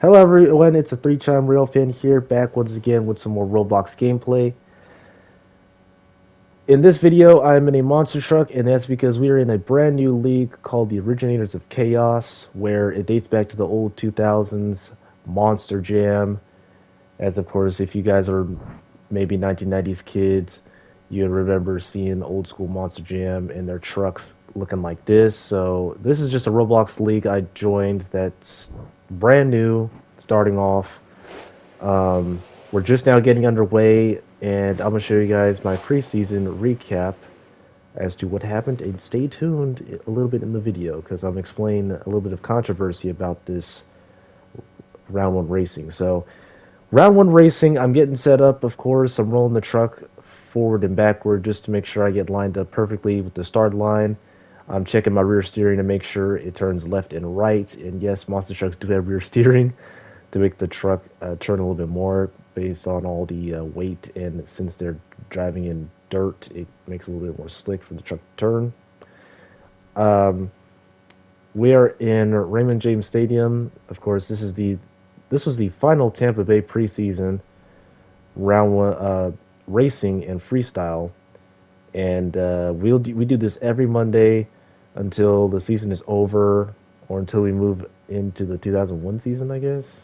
Hello everyone, it's a three-time real fan here, back once again with some more Roblox gameplay. In this video, I'm in a monster truck, and that's because we are in a brand new league called the Originators of Chaos, where it dates back to the old 2000s Monster Jam. As of course, if you guys are maybe 1990s kids, you remember seeing old school Monster Jam and their trucks looking like this. So this is just a Roblox league I joined that's brand new, starting off. We're just now getting underway, and I'm gonna show you guys my preseason recap as to what happened. And stay tuned a little bit in the video because I'm explaining a little bit of controversy about this round one racing. So, round one racing, I'm getting set up. Of course, I'm rolling the truck forward and backward just to make sure I get lined up perfectly with the start line. I'm checking my rear steering to make sure it turns left and right. And yes, monster trucks do have rear steering to make the truck turn a little bit more based on all the weight. And since they're driving in dirt, it makes it a little bit more slick for the truck to turn. We are in Raymond James Stadium. Of course, this was the final Tampa Bay preseason round one racing and freestyle. And we do this every Monday until the season is over, or until we move into the 2001 season, I guess.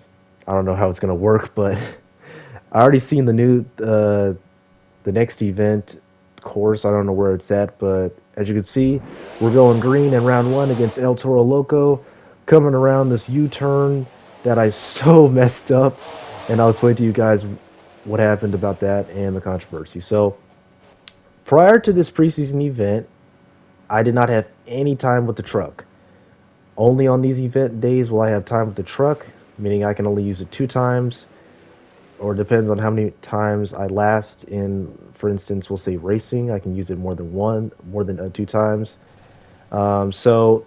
I don't know how it's gonna work, but I already seen the next event course. I don't know where it's at, but as you can see, we're going green in round one against El Toro Loco, coming around this U-turn that I so messed up, and I'll explain to you guys what happened about that and the controversy. So, prior to this preseason event, I did not have any time with the truck. Only on these event days will I have time with the truck, meaning I can only use it 2 times, or depends on how many times I last in, for instance, we'll say racing, I can use it more than 2 times. So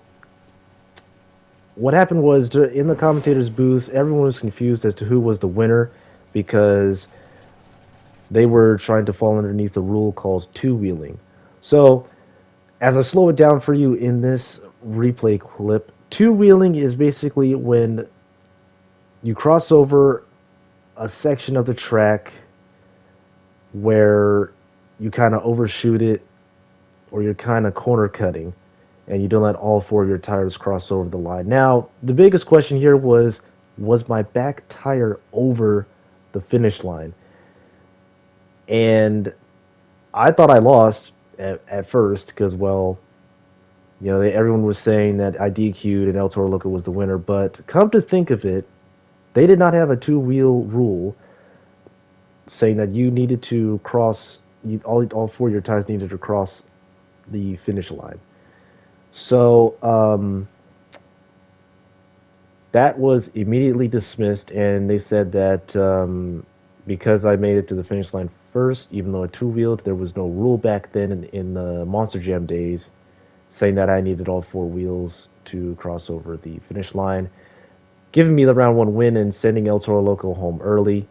what happened was, in the commentator's booth, everyone was confused as to who was the winner because they were trying to fall underneath a rule called two-wheeling. So, as I slow it down for you in this replay clip, two-wheeling is basically when you cross over a section of the track where you kind of overshoot it, or you're kind of corner cutting, and you don't let all 4 of your tires cross over the line. Now, the biggest question here was my back tire over the finish line? And I thought I lost at first because, well, you know, everyone was saying that I DQ'd and El Toro Loco was the winner. But come to think of it, they did not have a two-wheel rule saying that you needed to cross, all 4 of your tires needed to cross the finish line. So that was immediately dismissed, and they said that because I made it to the finish line first, even though I two-wheeled, there was no rule back then in the Monster Jam days saying that I needed all 4 wheels to cross over the finish line, giving me the round 1 win and sending El Toro Loco home early.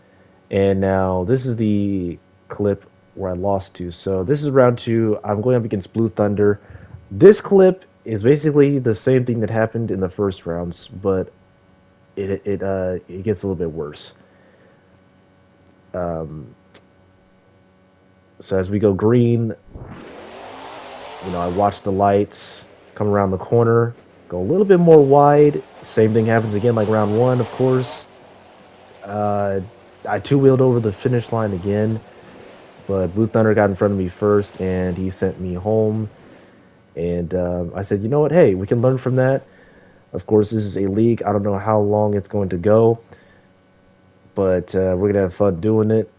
And now this is the clip where I lost to. So this is round 2. I'm going up against Blue Thunder. This clip is basically the same thing that happened in the first rounds, but it gets a little bit worse. So as we go green, you know, I watch the lights come around the corner, go a little bit more wide. Same thing happens again like round 1, of course. I two-wheeled over the finish line again, but Blue Thunder got in front of me first, and he sent me home. And I said, you know what, hey, we can learn from that. Of course, this is a league. I don't know how long it's going to go, but we're going to have fun doing it.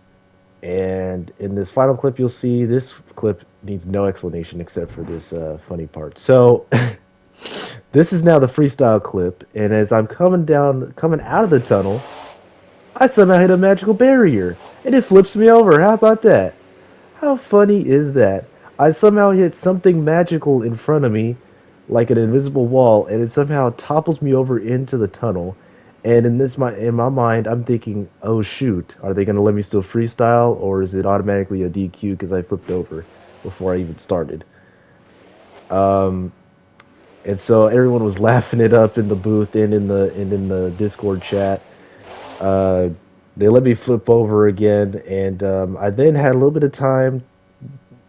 And in this final clip, you'll see this clip needs no explanation except for this funny part. So this is now the freestyle clip, and as I'm coming out of the tunnel, I somehow hit a magical barrier, and it flips me over. How about that? How funny is that? I somehow hit something magical in front of me, like an invisible wall, and it somehow topples me over into the tunnel. And in my mind, I'm thinking, oh shoot, are they going to let me still freestyle, or is it automatically a DQ because I flipped over before I even started? And so everyone was laughing it up in the booth and in the Discord chat. Uh, they let me flip over again, and I then had a little bit of time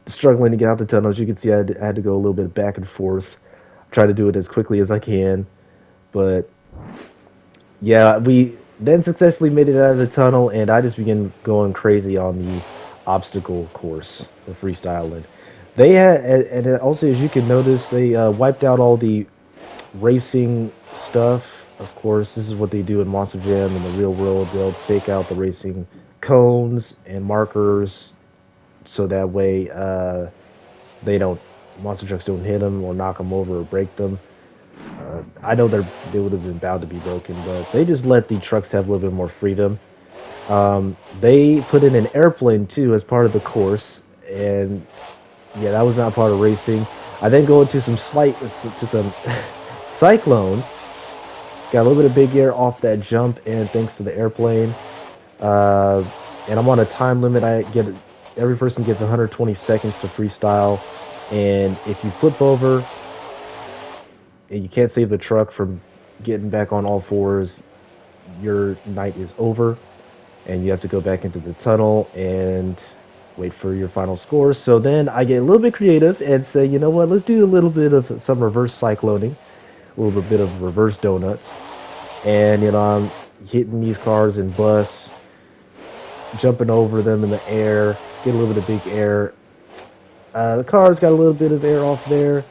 struggling to get out the tunnel. As you can see, I had to go a little bit back and forth, try to do it as quickly as I can. But yeah, we then successfully made it out of the tunnel, and I just began going crazy on the obstacle course, the freestyling. They had, and also as you can notice, they wiped out all the racing stuff. Of course, this is what they do in Monster Jam in the real world. They'll take out the racing cones and markers so that way they don't monster trucks don't hit them or knock them over or break them. I know they would have been bound to be broken, but they just let the trucks have a little bit more freedom. They put in an airplane too as part of the course, and yeah, that was not part of racing. I then go into some cyclones. Got a little bit of big air off that jump, and thanks to the airplane. Uh, and I'm on a time limit. Every person gets 120 seconds to freestyle, and if you flip over and you can't save the truck from getting back on all fours, your night is over, and you have to go back into the tunnel and wait for your final score. So then I get a little bit creative and say, you know what, let's do a little bit of some reverse cycloning, a little bit of reverse donuts. And, I'm hitting these cars and bus, jumping over them in the air, get a little bit of big air. The car's got a little bit of air off there,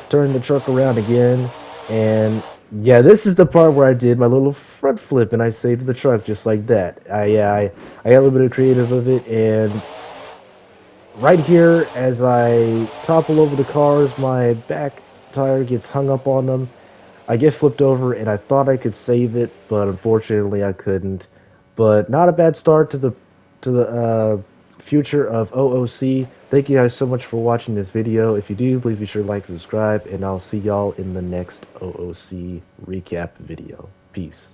turn the truck around again, and yeah, this is the part where I did my little front flip and I saved the truck just like that. I got a little bit of creative of it, and right here, as I topple over the cars, my back tire gets hung up on them. I get flipped over, and I thought I could save it, but unfortunately I couldn't. But not a bad start to the future of OOC. Thank you guys so much for watching this video. If you do, please be sure to like, subscribe, and I'll see y'all in the next OOC recap video. Peace.